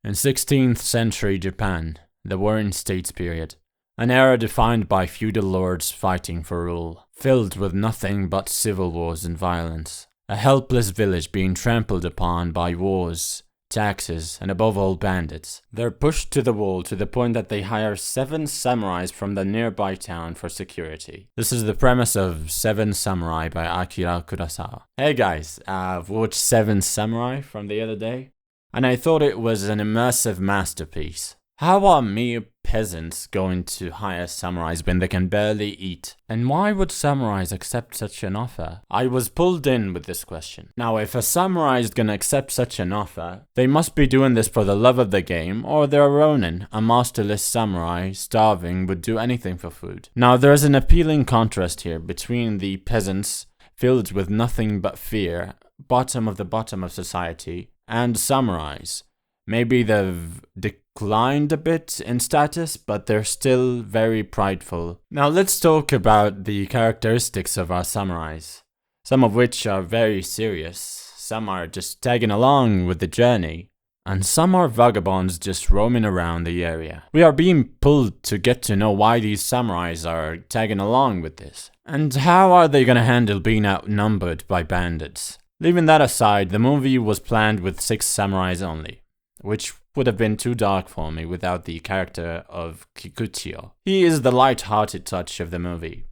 In 16th century Japan, the Warring States period, an era defined by feudal lords fighting for rule, filled with nothing but civil wars and violence. A helpless village being trampled upon by wars, taxes, and above all bandits. They're pushed to the wall to the point that they hire 7 samurais from the nearby town for security. This is the premise of Seven Samurai by Akira Kurosawa. Hey guys, I've watched Seven Samurai from the other day, and I thought it was an immersive masterpiece. How are mere peasants going to hire samurais when they can barely eat? And why would samurais accept such an offer? I was pulled in with this question. Now, if a samurai is gonna accept such an offer, they must be doing this for the love of the game, or they're Ronin, a masterless samurai, starving, would do anything for food. Now, there's an appealing contrast here between the peasants, filled with nothing but fear, bottom of society, and samurais. Maybe they've declined a bit in status, but they're still very prideful. Now let's talk about the characteristics of our samurais, some of which are very serious, some are just tagging along with the journey, and some are vagabonds just roaming around the area. We are being pulled to get to know why these samurais are tagging along with this, and how are they gonna handle being outnumbered by bandits. Leaving that aside, the movie was planned with 6 samurais only, which would have been too dark for me without the character of Kikuchiyo. He is the light-hearted touch of the movie,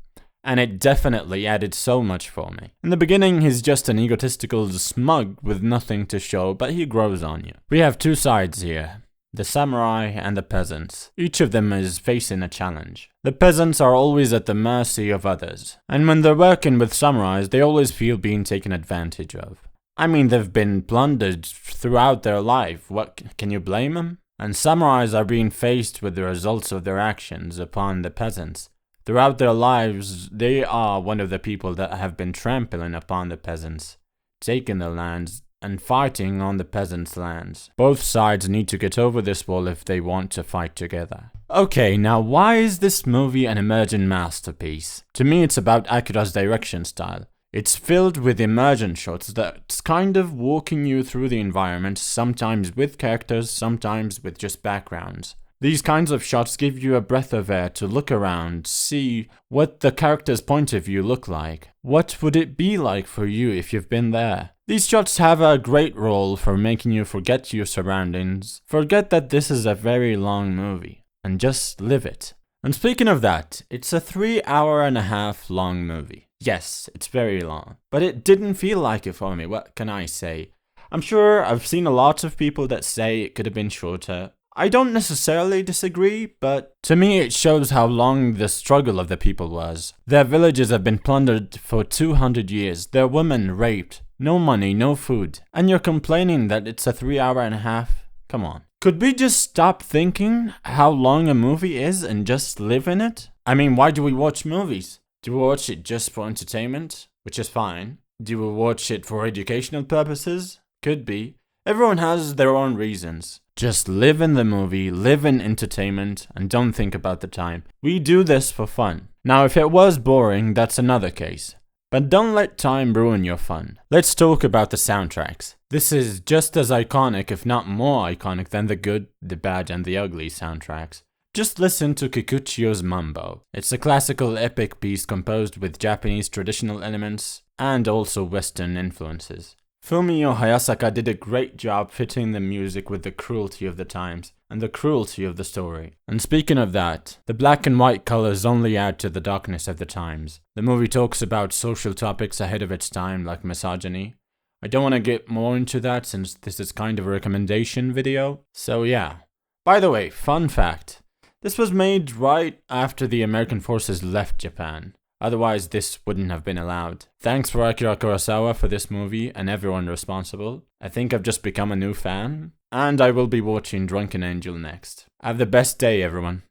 and it definitely added so much for me. In the beginning, he's just an egotistical smug with nothing to show, but he grows on you. We have 2 sides here, the samurai and the peasants. Each of them is facing a challenge. The peasants are always at the mercy of others, and when they're working with samurais, they always feel being taken advantage of. I mean, they've been plundered throughout their life. What can you blame them? And samurais are being faced with the results of their actions upon the peasants. Throughout their lives, they are one of the people that have been trampling upon the peasants, taking their lands, and fighting on the peasants' lands. Both sides need to get over this wall if they want to fight together. Okay, now why is this movie an emergent masterpiece? To me, it's about Akira's direction style. It's filled with immersion shots that's kind of walking you through the environment, sometimes with characters, sometimes with just backgrounds. These kinds of shots give you a breath of air to look around, see what the character's point of view look like. What would it be like for you if you've been there? These shots have a great role for making you forget your surroundings, forget that this is a very long movie, and just live it. And speaking of that, it's a 3.5-hour long movie. Yes, it's very long, but it didn't feel like it for me. What can I say? I'm sure I've seen a lot of people that say it could have been shorter. I don't necessarily disagree, but to me it shows how long the struggle of the people was. Their villages have been plundered for 200 years, their women raped, no money, no food, and you're complaining that it's a 3.5 hours? Come on. Could we just stop thinking how long a movie is and just live in it? I mean, why do we watch movies? Do we watch it just for entertainment? Which is fine. Do we watch it for educational purposes? Could be. Everyone has their own reasons. Just live in the movie, live in entertainment, and don't think about the time. We do this for fun. Now, if it was boring, that's another case. But don't let time ruin your fun. Let's talk about the soundtracks. This is just as iconic, if not more iconic, than the good, the bad, and the ugly soundtracks. Just listen to Kikuchiyo's Mambo. It's a classical epic piece composed with Japanese traditional elements and also Western influences. Fumio Hayasaka did a great job fitting the music with the cruelty of the times and the cruelty of the story. And speaking of that, the black and white colors only add to the darkness of the times. The movie talks about social topics ahead of its time, like misogyny. I don't want to get more into that since this is kind of a recommendation video. So yeah. By the way, fun fact. This was made right after the American forces left Japan. Otherwise, this wouldn't have been allowed. Thanks for Akira Kurosawa for this movie and everyone responsible. I think I've just become a new fan. And I will be watching Drunken Angel next. Have the best day, everyone.